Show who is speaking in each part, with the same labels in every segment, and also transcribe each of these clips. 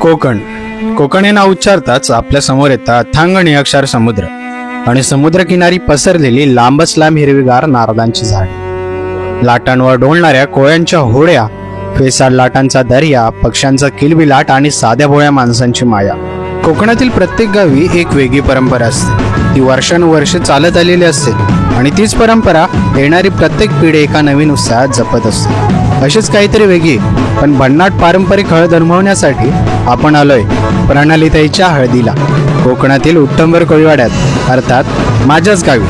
Speaker 1: कोकण. कोकण हे नाव उच्चारताच आपल्या समोर येतात अथांग निळक्षार समुद्र आणि समुद्रकिनारी पसरलेली लांबच लांब हिरवीगार नारळांची झाड, लाटांवर डोलणाऱ्या कोळ्यांच्या होड्या, फेसाळ लाटांचा दर्या, पक्ष्यांचा किलबिलाट आणि साध्या भोळ्या माणसांची माया. कोकणातील प्रत्येक गावी एक वेगळी परंपरा असते. ती वर्षानुवर्ष चालत आलेली असते आणि तीच परंपरा येणारी प्रत्येक पिढी एका नवीन उत्साहात जपत असते. अशीच काहीतरी वेगळी पण भन्नाट पारंपरिक हळद अनुभवण्यासाठी आपण आलोय प्रणालीताईच्या हळदीला, कोकणातील उत्तमभर कोळीवाड्यात, अर्थात माझ्याच गावी.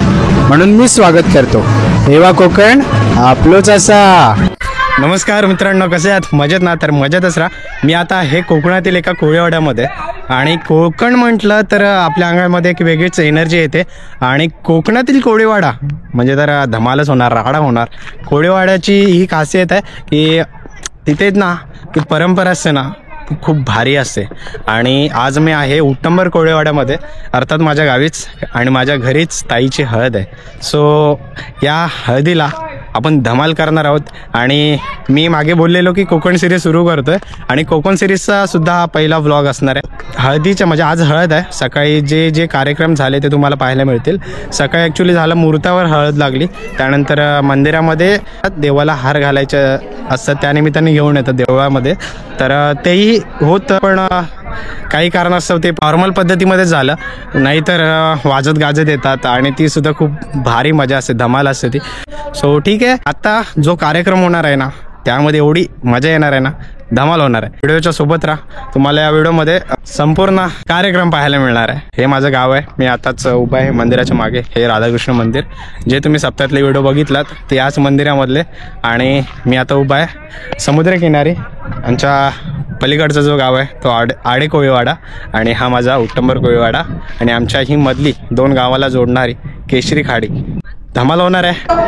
Speaker 1: म्हणून मी स्वागत करतो. हेवा कोकण आपलोच असा. नमस्कार मित्रांनो, कसे आहात? मजेत ना? तर मजेतच राहा. मी आता हे कोकणातील एका कोळीवाड्यामध्ये आणि कोकण म्हटलं तर आपल्या अंगामध्ये एक वेगळीच एनर्जी येते आणि कोकणातील कोळीवाडा म्हणजे तर धमालच होणार, राडा होणार. कोळीवाड्याची ही खासियत आहे की तिथेच ना ती परंपरा असते ना खूप भारी असते. आणि आज मी आहे उत्तमभर कोळीवाड्यामध्ये, अर्थात माझ्या गावीच, आणि माझ्या घरीच ताईची हळद आहे. सो या हळदीला आपण धमाल करणार आहोत. आणि मी मागे बोललेलो की कोकण सिरीज सुरू करतोय आणि कोकण सिरीजचा सुद्धा हा पहिला व्लॉग असणार आहे. हळदीच्या म्हणजे आज हळद आहे. सकाळी जे जे कार्यक्रम झाले ते तुम्हाला पाहायला मिळतील. सकाळी ॲक्च्युली झालं मुहूर्तावर हळद लागली, त्यानंतर मंदिरामध्ये देवाला हार घालायचे असतात, त्यानिमित्ताने घेऊन येतात देवळामध्ये. तर तेही होतं, पण काही कारणास्तव ते नॉर्मल पद्धतीमध्ये झालं, नाहीतर वाजत गाजत येतात आणि ती सुद्धा खूप भारी मजा असते, धमाल असते ती. सो ठीक आहे, आता जो कार्यक्रम होणार आहे ना त्यामध्ये एवढी मजा येणार आहे ना, धमाल होणार आहे. व्हिडिओच्या सोबत राहा, तुम्हाला या व्हिडिओमध्ये संपूर्ण कार्यक्रम पाहायला मिळणार आहे. हे माझं गाव आहे, मी आताच उभा आहे मंदिराच्या मागे. हे राधाकृष्ण मंदिर, जे तुम्ही सप्त्यातले व्हिडिओ बघितलात ते याच मंदिरामधले. आणि मी आता उभा आहे समुद्रकिनारी. आमच्या पलीकडचा जो गाव आहे तो आडे कोळीवाडा आणि हा माझा उत्तमभर कोळीवाडा आणि आमच्या ही मधली दोन गावाला जोडणारी केशरी खाडी. धमाल होणार आहे.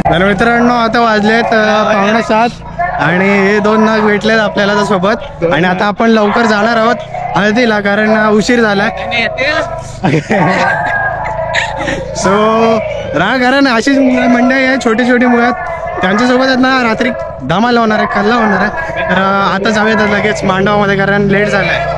Speaker 1: तर मित्रांनो आता वाजलेत 5:45 आणि हे दोन नाग भेटलेत आपल्याला सोबत आणि आता आपण लवकर जाणार आहोत हळदीला कारण उशीर झालाय. सो कारण अशीच मंडळी आहे, छोटी छोटी मुलं आहेत, त्यांच्यासोबत आहेत ना रात्री धमाल होणार आहे, कल्ला होणार आहे. तर आता जाऊयात लगेच मांडवामध्ये, कारण लेट झालाय.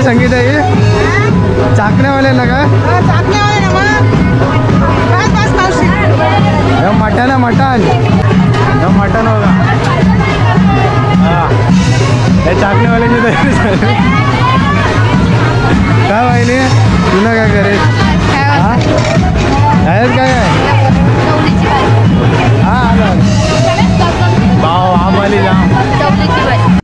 Speaker 1: संगीता ही चाकण्यावाल्यांना का हे मटण आहे मटण हे मटण बघा हा हे चाकण्यावाल्यांची तयारी झाली काय व्हायली तुला काय करेल हा आहेत काय हा आलं भाव आम्हाला जाम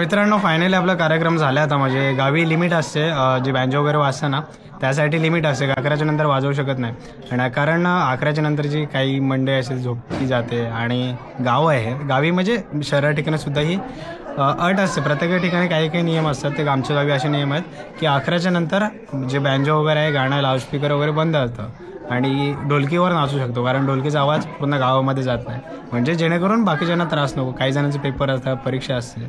Speaker 1: मित्रांनो फायनली आपला कार्यक्रम झाला आता. म्हणजे गावी लिमिट असते जी बँजो वगैरे वाजतं ना त्यासाठी लिमिट असते, 11च्या नंतर वाजवू शकत नाही. आणि कारण 11च्या नंतरची काही मंडळी असे झोपली जाते आणि गाव आहे गावी म्हणजे शहरा ठिकाणी सुद्धा ही अट असते. प्रत्येक ठिकाणी काही काही नियम असतात. ते आमच्या गावी असे नियम आहेत की 11च्या नंतर जे बँजो वगैरे आहे गाणं लाऊडस्पीकर वगैरे बंद असतं आणि ढोलकीवर नाचू शकतो, कारण ढोलकीचा आवाज पूर्ण गावामध्ये जात नाही. म्हणजे जेणेकरून बाकीच्यांना त्रास नको. काही जणांचे पेपर असतात, परीक्षा असते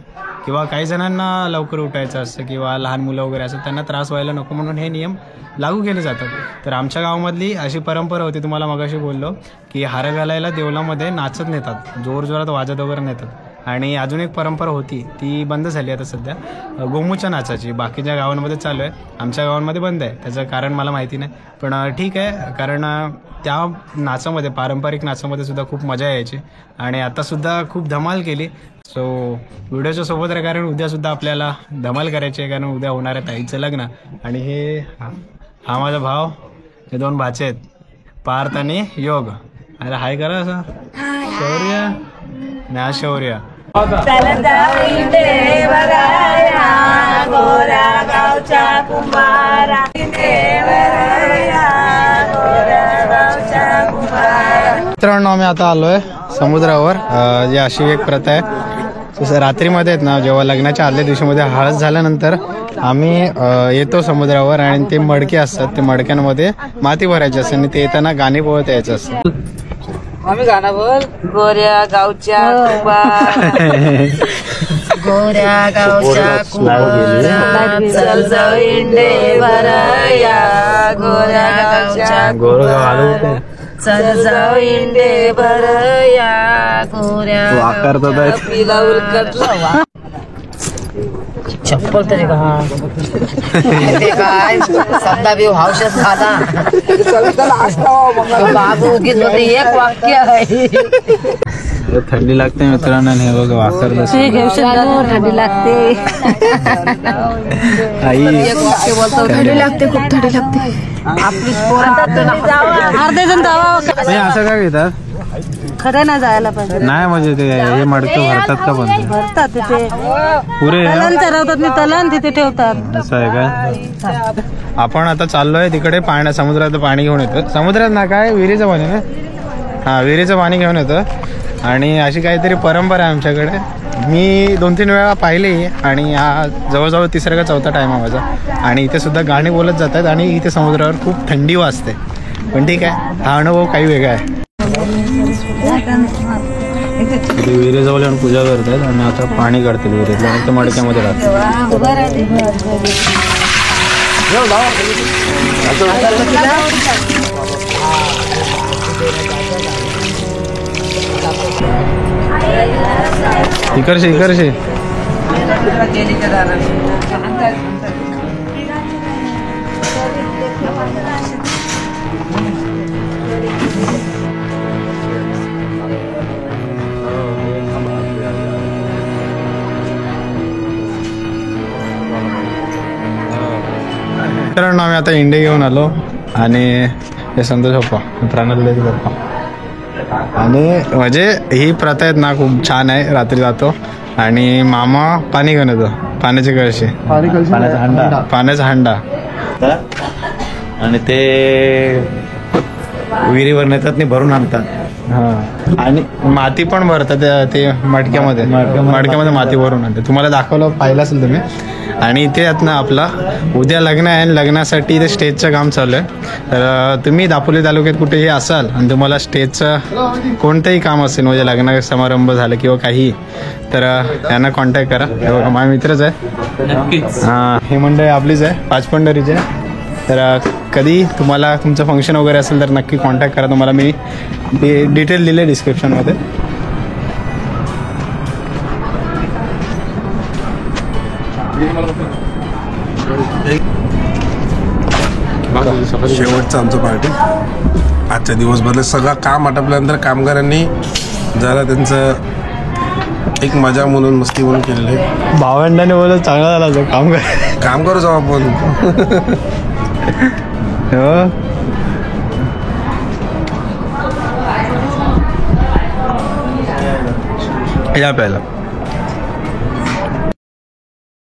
Speaker 1: किंवा काही जणांना लवकर उठायचं असतं किंवा लहान मुलं वगैरे असतात त्यांना त्रास व्हायला नको म्हणून हे नियम लागू केले जातात. तर आमच्या गावामधली अशी परंपरा होती, तुम्हाला मगाशी बोललो की हार घालायला देवलामध्ये नाचत नेतात, जोरजोरात वाजत वगैरे नेतात. आणि अजून एक परंपरा होती ती बंद झाली आता सध्या, गोमूच्या नाचाची. बाकीच्या गावांमध्ये चालू आहे, आमच्या गावांमध्ये बंद आहे. त्याचं कारण मला माहिती नाही, पण ठीक आहे. कारण त्या नाचामध्ये, पारंपरिक नाचामध्ये सुद्धा खूप मजा यायची आणि आतासुद्धा खूप धमाल केली. सो व्हिडिओच्या सोबत आहे, कारण उद्यासुद्धा आपल्याला धमाल करायची आहे, कारण उद्या होणार आहे ताईचं लग्न. आणि हे हा माझा भाव, हे दोन भाचे आहेत, पार्थ आणि योग. अरे हाय करा असं, शौर्य ना शौर्य. मित्रांनो आम्ही आता आलोय समुद्रावर. जी अशी एक प्रथा आहे, रात्रीमध्ये आहेत ना, जेव्हा लग्नाच्या आदल्या दिवशीमध्ये हळद झाल्यानंतर आम्ही येतो समुद्रावर आणि ते मडके असतात, ते मडक्यांमध्ये माती भरायची असते आणि ते येताना गाणी बोलत यायचं असतं.
Speaker 2: आम्ही गाणं बोल, गोऱ्या गावच्या गोऱ्या गावच्या चल जाऊ इंडे भरया, गोऱ्या गावच्या चल जाऊ इंडे भरया, गोऱ्या पिला उलकटला चप्पल तरी काय सध्या बी हौशच झाला. बाबू उगीच होते एक वाक्य आहे.
Speaker 1: थंडी लागते मित्रांनो, हे बघ वाकर
Speaker 2: थंडी लागते.
Speaker 1: आई
Speaker 2: एक वाक्य बोलतो, थंडी लागते, खूप थंडी लागते. आपली अर्धे जण जावा.
Speaker 1: असं काय घेतात?
Speaker 2: खरं ना जायला पाहिजे.
Speaker 1: नाही म्हणजे ते हे मडके भरतात का? पण
Speaker 2: भरतात तिथे
Speaker 1: पुरे
Speaker 2: तलन चरवतात, मी तलन तिथे ठेवतात.
Speaker 1: असं आहे काय? आपण आता चाललोय तिकडे समुद्रात पाणी घेऊन येतो. समुद्रात ना काय विहिरीचं पाणी ना, हा विहिरीचं पाणी घेऊन येतं. आणि अशी काहीतरी परंपरा आहे आमच्याकडे. मी 2-3 वेळा पाहिली आणि हा जवळजवळ 3रा का 4था टाइम आहे माझा. आणि इथे सुद्धा गाणी बोलत जातात आणि इथे समुद्रावर खूप थंडी वाजते. पण ठीक आहे, हा अनुभव काही वेगळा आहे. इथे विहिरीजवळ येऊन पूजा करतात आणि आता पाणी काढतील विहिरीतलं आणि ते मडक्यामध्ये राहतात. इकडचे इकडचे मित्रांनो आम्ही आता इंडे घेऊन आलो आणि हे संतोष पप्पा, प्राणले पप्पा. आणि म्हणजे ही प्रथा आहेत ना खूप छान आहे. रात्री जातो आणि मामा पाणी घेऊन येतो, पाण्याची कळशी, पाण्याचा हंडा आणि ते विहिरीवर नेतात आणि भरून आणतात. हा आणि माती पण भरतात ते मडक्यामध्ये माती भरून आणतात. तुम्हाला दाखवलं, पाहिलं असेल तुम्ही. आणि इथे आहेत ना आपला उद्या लग्न आहे आणि लग्नासाठी इथे स्टेजचं काम चालू आहे. तर तुम्ही दापोली तालुक्यात कुठेही असाल आणि तुम्हाला स्टेजचं कोणतंही काम असेल, म्हणजे लग्न समारंभ झालं किंवा काही, तर यांना कॉन्टॅक्ट करा. हे बघा माझे मित्रच आहे. हां, हे मंडळी आपलीच आहे, पाचपंढरीचे. तर कधी तुम्हाला तुमचं फंक्शन वगैरे असेल तर नक्की कॉन्टॅक्ट करा. तुम्हाला मी डिटेल दिले डिस्क्रिप्शनमध्ये.
Speaker 3: शेवटचं आमचं पार्टी. आजच्या दिवसभरात सगळं काम आटपल्यानंतर कामगारांनी जरा त्यांचं एक मजा म्हणून, मस्ती म्हणून केलेलं आहे.
Speaker 1: भावंडाने बोलत चांगला झाला काम
Speaker 3: करू जाऊ आपण.
Speaker 1: या प्यायला